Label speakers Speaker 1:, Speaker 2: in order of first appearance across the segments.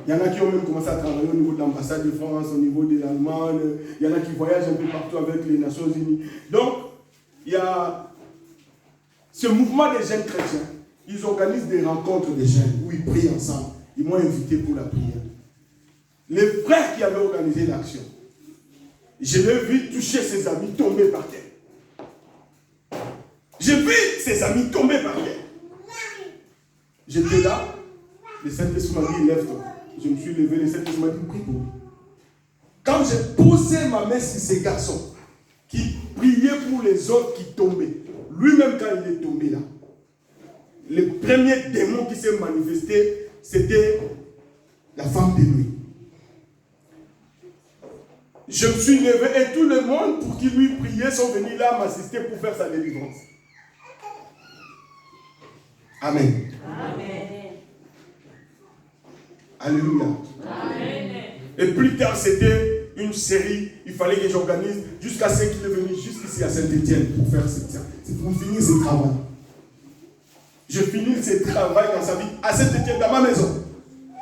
Speaker 1: Il y en a qui ont même commencé à travailler au niveau de l'ambassade de France, au niveau de l'Allemagne. Il y en a qui voyagent un peu partout avec les Nations Unies. Donc, il y a ce mouvement des jeunes chrétiens. Ils organisent des rencontres des jeunes où ils prient ensemble. Ils m'ont invité pour la prière. Les frères qui avaient organisé l'action, je l'ai vu toucher ses amis tomber par terre. J'ai vu ses amis tomber par terre. J'étais là, le Saint-Esprit m'a dit, lève-toi. Je me suis levé, le Saint-Esprit m'a dit, prie pour lui. Quand j'ai posé ma main sur ces garçons, qui priaient pour les autres qui tombaient, lui-même quand il est tombé là, le premier démon qui s'est manifesté, c'était la femme de nuit. Je me suis levé et tout le monde pour qu'il lui priait sont venus là m'assister pour faire sa délivrance. Amen.
Speaker 2: Amen.
Speaker 1: Alléluia.
Speaker 2: Amen.
Speaker 1: Et plus tard, c'était une série. Il fallait que j'organise jusqu'à ce qu'il est venu jusqu'ici à Saint-Étienne pour faire pour finir ce travail. Je finis ce travail dans sa vie à Saint-Étienne, dans ma maison.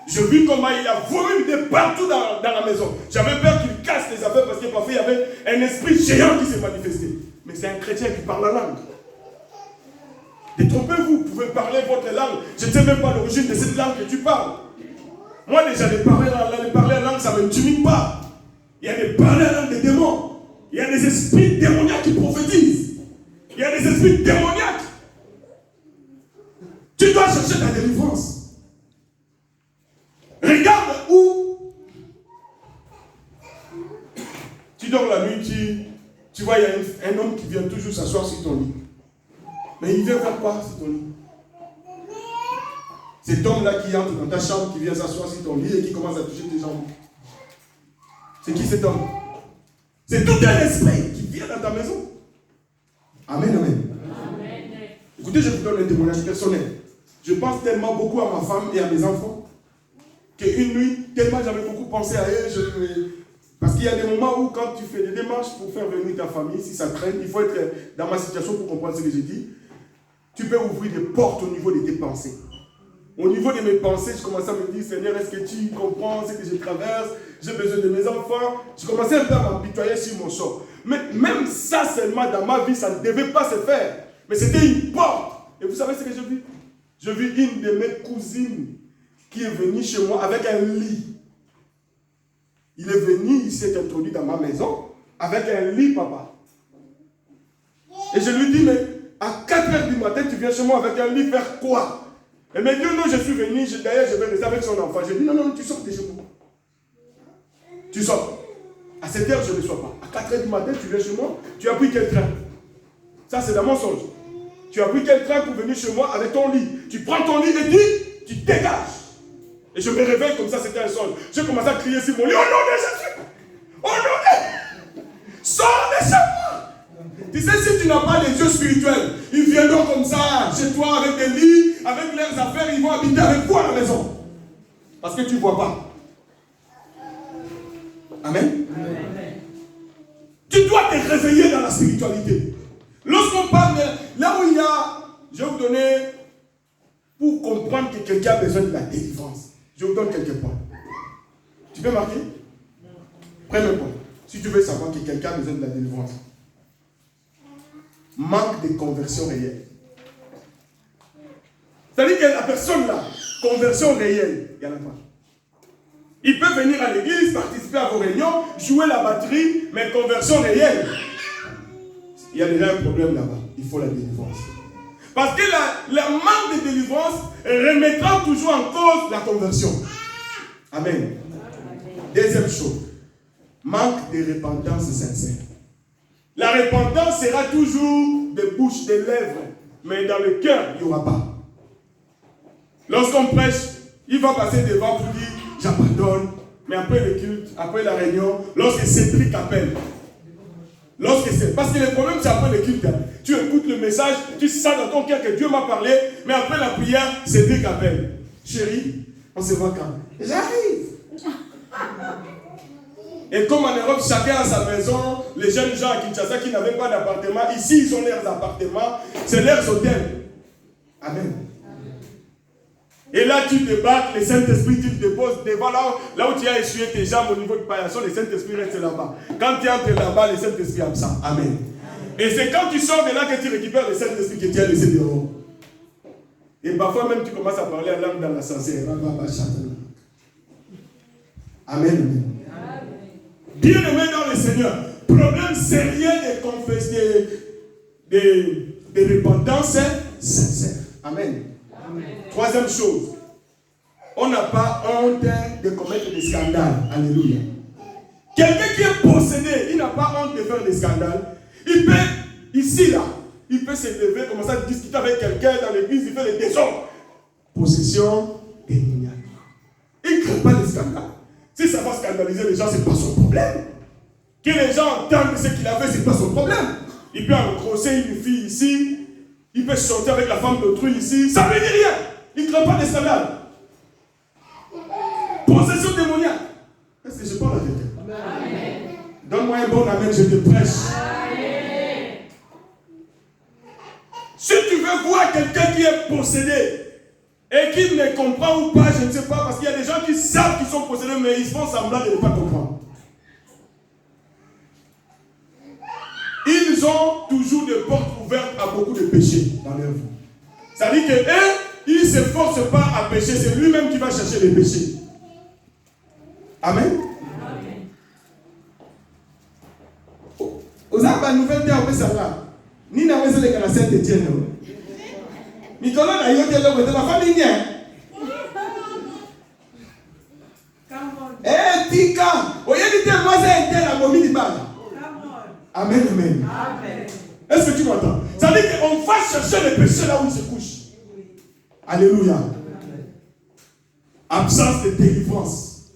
Speaker 1: Je vis comment il a vomi de partout dans la maison. J'avais peur qu'il casse les affaires parce que parfois il y avait un esprit géant qui s'est manifesté. Mais c'est un chrétien qui parle la langue. Détrompez-vous, vous pouvez parler votre langue. Je ne sais même pas l'origine de cette langue que tu parles. Moi déjà, de parler la langue, ça ne m'intimide pas. Il y a des parler la langue des démons. Il y a des esprits démoniaques qui prophétisent. Il y a des esprits démoniaques. Tu dois chercher ta délivrance. Regarde où tu dors la nuit, tu vois, il y a un homme qui vient toujours s'asseoir sur ton lit. Mais il ne vient faire quoi sur ton lit? Cet homme-là qui entre dans ta chambre, qui vient s'asseoir sur ton lit et qui commence à toucher tes jambes. C'est qui cet homme? C'est tout un esprit qui vient dans ta maison. Amen, amen. Amen. Écoutez, je vous donne un témoignage personnel. Je pense tellement beaucoup à ma femme et à mes enfants qu'une nuit, tellement j'avais beaucoup pensé à eux, parce qu'il y a des moments où quand tu fais des démarches pour faire venir ta famille, si ça traîne, il faut être dans ma situation pour comprendre ce que j'ai dit. Tu peux ouvrir des portes au niveau de tes pensées. Au niveau de mes pensées, je commençais à me dire, Seigneur, est-ce que tu comprends ce que je traverse? J'ai besoin de mes enfants. Je commençais un peu à m'apitoyer sur mon sort. Mais même ça seulement dans ma vie, ça ne devait pas se faire. Mais c'était une porte. Et vous savez ce que j'ai vu? Je vis une de mes cousines qui est venue chez moi avec un lit. Il est venu, il s'est introduit dans ma maison avec un lit, papa. Et je lui dis, mais à 4h du matin, tu viens chez moi avec un lit faire quoi? Elle m'a dit, non, je suis venu, d'ailleurs, je vais rester avec son enfant. J'ai dit, non, tu sors de chez moi. Tu sors. À 7h, je ne sois pas. À 4h du matin, tu viens chez moi, tu as pris quel train? Ça, c'est dans mon songe. Tu as pris quel train pour venir chez moi avec ton lit? Tu prends ton lit et tu dégages. Et je me réveille comme ça, c'était un songe. J'ai commencé à crier sur mon lit, au nom de Jésus! Au nom de... Sors de chez moi! Tu sais, si tu n'as pas les yeux spirituels, ils viendront comme ça, chez toi, avec des lits, avec leurs affaires, ils vont habiter avec toi à la maison. Parce que tu ne vois pas. Amen. Amen. Tu dois te réveiller dans la spiritualité. Lorsqu'on parle, là où il y a, je vais vous donner, pour comprendre que quelqu'un a besoin de la délivrance. Je vous donne quelques points. Tu peux marquer? Premier point. Si tu veux savoir que quelqu'un a besoin de la délivrance. Manque de conversion réelle. C'est-à-dire que la personne là, conversion réelle, il n'y en a pas. Il peut venir à l'église, participer à vos réunions, jouer la batterie, mais conversion réelle. Il y a déjà un problème là-bas. Il faut la délivrance. Parce que la manque de délivrance remettra toujours en cause la conversion. Amen. Deuxième chose, manque de repentance sincère. La repentance sera toujours de bouche, de lèvres, mais dans le cœur, il n'y aura pas. Lorsqu'on prêche, il va passer devant pour dire j'abandonne, mais après le culte, après la réunion, lorsque Cédric appelle, parce que le problème c'est après le culte, tu écoutes le message, tu sens dans ton cœur que Dieu m'a parlé, mais après la prière, Cédric appelle. Chérie, on se voit quand? J'arrive. Et comme en Europe, chacun a sa maison, les jeunes gens à Kinshasa qui n'avaient pas d'appartement, ici ils ont leurs appartements, c'est leurs hôtels. Amen. Et là, tu débarques, le Saint-Esprit, tu te déposes devant là où tu as essuyé tes jambes au niveau de paillasson, le Saint-Esprit reste là-bas. Quand tu entres là-bas, le Saint-Esprit est absent. Amen. Et c'est quand tu sors de là que tu récupères le Saint-Esprit que tu as laissé dehors. Et parfois même tu commences à parler en langue dans l'ascenseur. Amen. Bien-aimé dans le Seigneur, problème sérieux de confesser, de repentance sincère. Amen. Troisième chose, on n'a pas honte de commettre des scandales. Alléluia. Quelqu'un qui est possédé, il n'a pas honte de faire des scandales. Il peut, ici, là, il peut se lever, commencer à discuter avec quelqu'un dans l'église, il fait des désordres. Possession démoniaque. Il ne crée pas des scandales. Si ça va scandaliser les gens, ce n'est pas son problème. Que les gens entendent ce qu'il a fait, ce n'est pas son problème. Il peut engrosser une fille ici, il peut sortir avec la femme d'autrui ici, ça ne veut dire rien. Il ne crée pas des scandales. Possession démoniaque. Est-ce que je parle à quelqu'un? Donne-moi un bon amen, je te prêche. Amen. Si tu veux voir quelqu'un qui est possédé et qui ne comprend ou pas, je ne sais pas, parce qu'il y a des gens qui savent qu'ils sont possédés, mais ils font semblant de ne pas comprendre. Ils ont toujours des portes ouvertes à beaucoup de péchés dans leur vie. Ça dit qu'eux, ils ne s'efforcent pas à pécher, c'est lui-même qui va chercher les péchés. Amen. Vous avez une nouvelle terre, vous savez, ni n'a pas les gars Saint-Étienne. Nicolas n'a eu de la famille. Eh, Tika, voyez, dites-moi, c'est un la momie du bal. Amen, amen. Est-ce que tu m'entends? Ça veut dire qu'on va chercher les péchés là où ils se couchent. Alléluia. Absence de délivrance.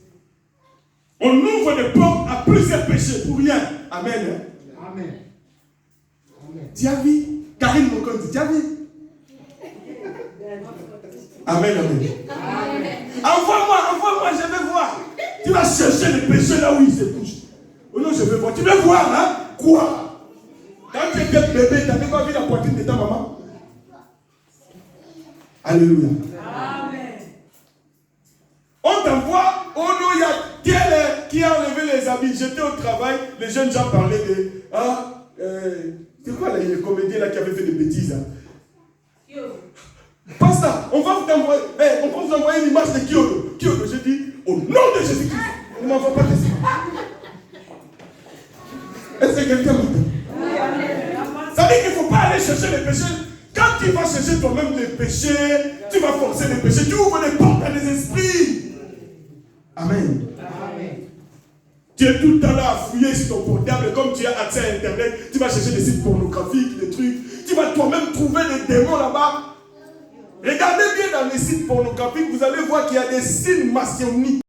Speaker 1: On ouvre des portes à plusieurs péchés pour rien. Amen. Amen. Tu as vu? Karine Mokondi, tu as vu? Amen, amen. Envoie-moi, je vais voir. Tu vas chercher les péchés là où ils se couchent. Oh non, je vais voir. Tu veux voir, hein? Quoi? Quand tu étais bébé, tu n'avais pas vu la poitrine de ta maman? Alléluia. Amen. On t'envoie, oh non, il y a tel qui a enlevé les habits. J'étais au travail, les jeunes gens parlaient de... c'est quoi là, les comédiens là qui avaient fait des bêtises? Hein? Pas ça, on va vous envoyer une image de Kyoto. Kyoto, j'ai dit, au nom de Jésus-Christ, ne m'envoie pas de ça. Est-ce que quelqu'un m'entend? Ça veut dire qu'il ne faut pas aller chercher les péchés. Quand tu vas chercher toi-même les péchés, tu vas forcer les péchés, tu ouvres les portes à des esprits. Amen. Amen. Tu es tout le temps là à fouiller sur ton portable, comme tu as accès à Internet, tu vas chercher des sites pornographiques, des trucs. Tu vas toi-même trouver des démons là-bas. Regardez bien dans les sites pornographiques, vous allez voir qu'il y a des signes maçonniques.